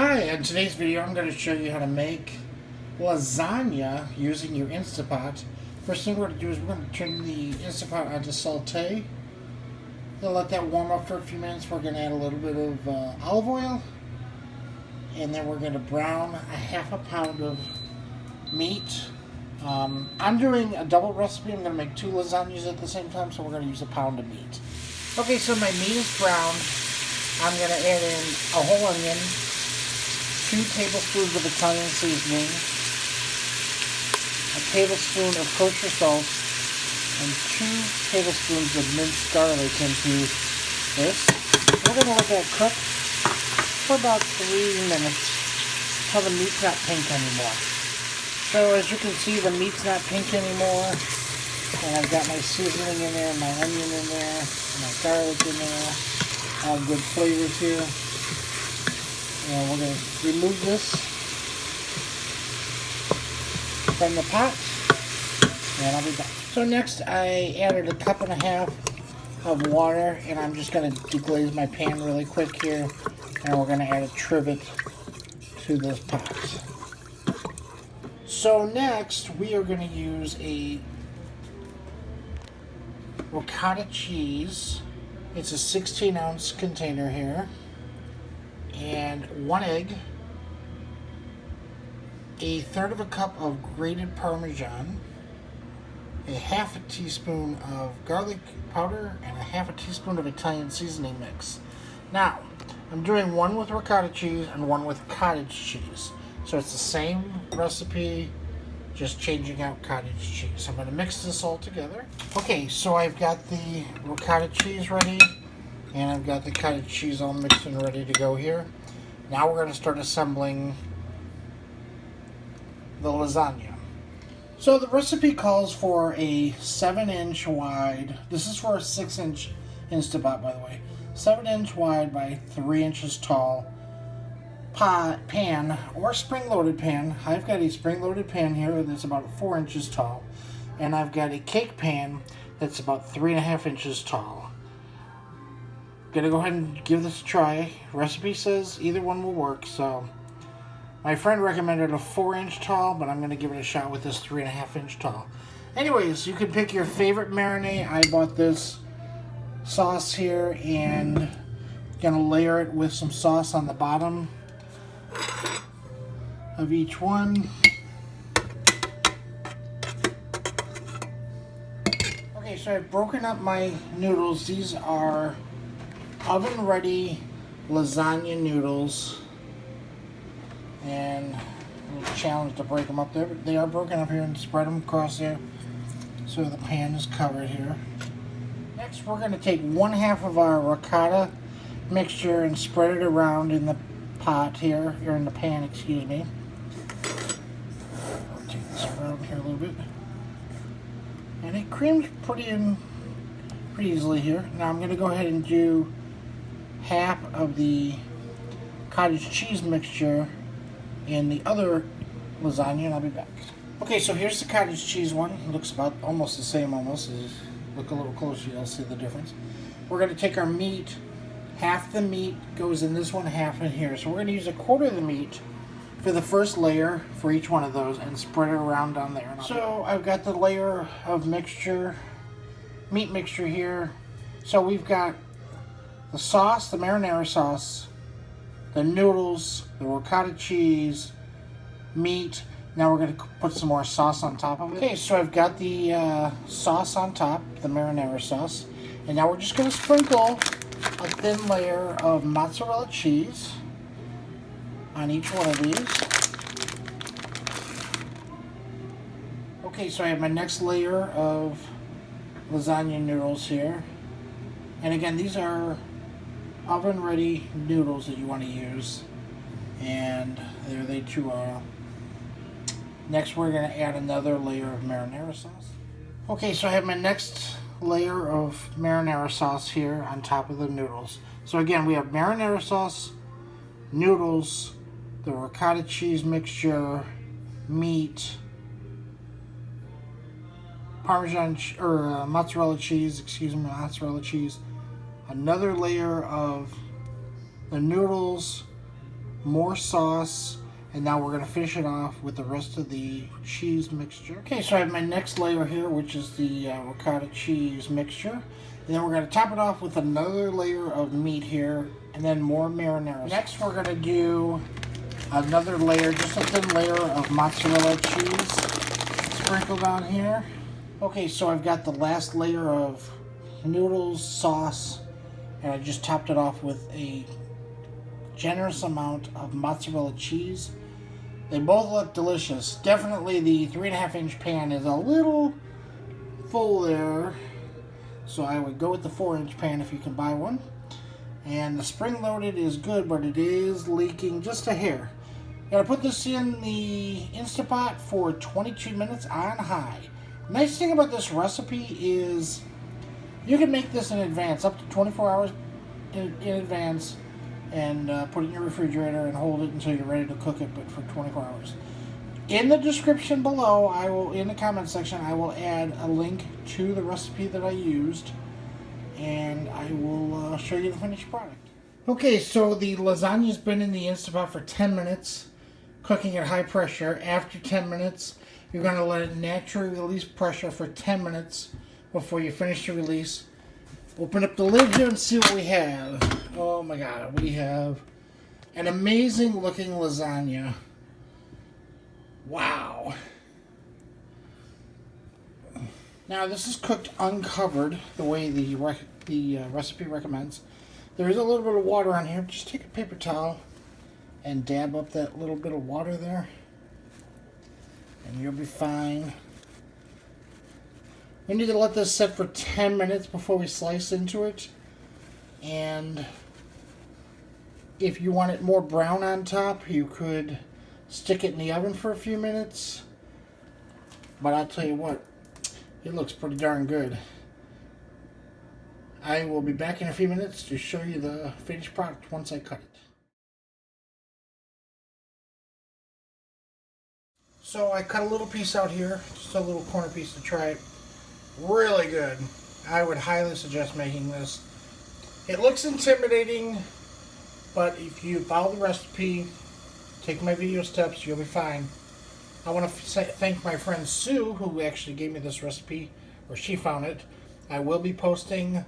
Hi, in today's video I'm going to show you how to make lasagna using your Instapot. First thing we're going to do is we're going to turn the Instapot onto saute. We'll let that warm up for a few minutes. We're going to add a little bit of olive oil. And then we're going to brown a half a pound of meat. I'm doing a double recipe. I'm going to make 2 lasagnas at the same time, so we're going to use a pound of meat. Okay, so my meat is browned. I'm going to add in a whole onion, 2 tablespoons of Italian seasoning, a tablespoon of kosher salt, and 2 tablespoons of minced garlic into this. We're going to let that cook for about 3 minutes until the meat's not pink anymore. So as you can see, the meat's not pink anymore, and I've got my seasoning in there, my onion in there, and my garlic in there, all good flavors here. And we're going to remove this from the pot, and I'll be back. So next I added a 1.5 cups of water, and I'm just going to deglaze my pan really quick here, and we're going to add a trivet to this pot. So next we are going to use a ricotta cheese. It's a 16-ounce container here. And 1 egg, a 1/3 cup of grated Parmesan, a 1/2 teaspoon of garlic powder, and a 1/2 teaspoon of Italian seasoning mix. Now, I'm doing one with ricotta cheese and one with cottage cheese. So it's the same recipe, just changing out cottage cheese. I'm going to mix this all together. Okay, so I've got the ricotta cheese ready, and I've got the cottage cheese all mixed and ready to go here. Now we're going to start assembling the lasagna. So the recipe calls for a 7-inch wide, this is for a 6-inch Instapot by the way, 7-inch wide by 3 inches tall pan or spring-loaded pan. I've got a spring-loaded pan here that's about 4 inches tall, and I've got a cake pan that's about 3.5 inches tall. Gonna go ahead and give this a try. Recipe says either one will work, so my friend recommended a 4-inch tall, but I'm gonna give it a shot with this 3.5-inch tall. Anyways, you can pick your favorite marinade. I bought this sauce here, and gonna layer it with some sauce on the bottom of each one. Okay, so I've broken up my noodles. These are oven ready lasagna noodles, and a little challenge to break them up there, but they are broken up here, and spread them across there so the pan is covered here. Next we're going to take 1/2 of our ricotta mixture and spread it around in the pot here, or in the pan, excuse me. I'll take this around here a little bit. And it creams pretty easily here. Now I'm going to go ahead and do 1/2 of the cottage cheese mixture in the other lasagna, and I'll be back. Okay, so here's the cottage cheese one. It looks about almost the same almost. Look a little closer, you'll see the difference. We're going to take our meat. 1/2 the meat goes in this one, 1/2 in here. So we're going to use 1/4 of the meat for the first layer for each one of those and spread it around down there. So I've got the layer of mixture, meat mixture here. So we've got the sauce, the marinara sauce, the noodles, the ricotta cheese, meat. Now we're going to put some more sauce on top of it. Okay, so I've got the sauce on top, the marinara sauce. And now we're just going to sprinkle a thin layer of mozzarella cheese on each one of these. Okay, so I have my next layer of lasagna noodles here. And again, these are oven ready noodles that you want to use, and there they two are. Next we're going to add another layer of marinara sauce. Okay, so I have my next layer of marinara sauce here on top of the noodles. So again, we have marinara sauce, noodles, the ricotta cheese mixture, meat, Parmesan or mozzarella cheese, another layer of the noodles, more sauce, and now we're going to finish it off with the rest of the cheese mixture. Okay, so I have my next layer here, which is the ricotta cheese mixture. And then we're going to top it off with another layer of meat here, and then more marinara. Next, we're going to do another layer, just a thin layer of mozzarella cheese sprinkled on here. Okay, so I've got the last layer of noodles, sauce, and I just topped it off with a generous amount of mozzarella cheese. They both look delicious. Definitely the 3.5-inch pan is a little full there, so I would go with the 4-inch pan if you can buy one. And the spring-loaded is good, but it is leaking just a hair. Gotta put this in the Instapot for 22 minutes on high. Nice thing about this recipe is you can make this in advance, up to 24 hours in advance, and put it in your refrigerator and hold it until you're ready to cook it, but for 24 hours. In the description below, in the comment section, I will add a link to the recipe that I used, and I will show you the finished product. Okay, so the lasagna's been in the Instapot for 10 minutes, cooking at high pressure. After 10 minutes, you're going to let it naturally release pressure for 10 minutes before you finish the release. Open up the lid here and see what we have. Oh my god, we have an amazing looking lasagna. Wow. Now this is cooked uncovered the way the recipe recommends. There is a little bit of water on here. Just take a paper towel and dab up that little bit of water there, and you'll be fine. We need to let this set for 10 minutes before we slice into it. And if you want it more brown on top, you could stick it in the oven for a few minutes. But I'll tell you what, it looks pretty darn good. I will be back in a few minutes to show you the finished product once I cut it. So I cut a little piece out here, just a little corner piece to try it. Really good. I would highly suggest making this. It looks intimidating, but if you follow the recipe, take my video steps, you'll be fine. I want to thank my friend Sue, who actually gave me this recipe, or she found it. I will be posting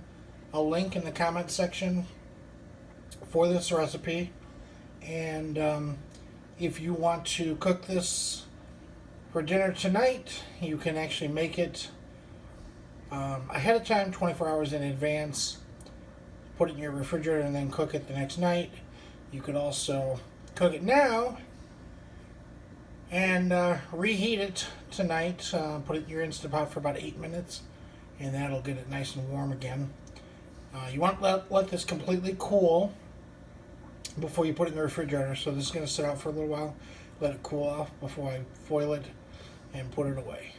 a link in the comment section for this recipe. And if you want to cook this for dinner tonight, you can actually make it ahead of time, 24 hours in advance. Put it in your refrigerator and then cook it the next night. You could also cook it now and reheat it tonight. Put it in your Instapot for about 8 minutes, and that'll get it nice and warm again. You want to let this completely cool before you put it in the refrigerator. So this is going to sit out for a little while. Let it cool off before I foil it and put it away.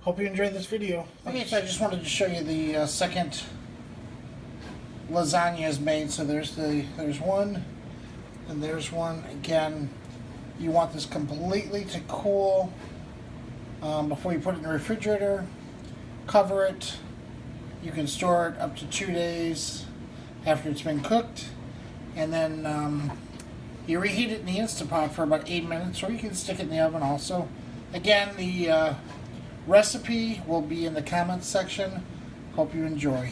Hope you enjoyed this video. Okay, so I just wanted to show you the second lasagna is made. So there's one, and there's one. Again, you want this completely to cool before you put it in the refrigerator. Cover it. You can store it up to 2 days after it's been cooked, and then you reheat it in the Instapot for about 8 minutes, or you can stick it in the oven also. Again, the recipe will be in the comments section. Hope you enjoy.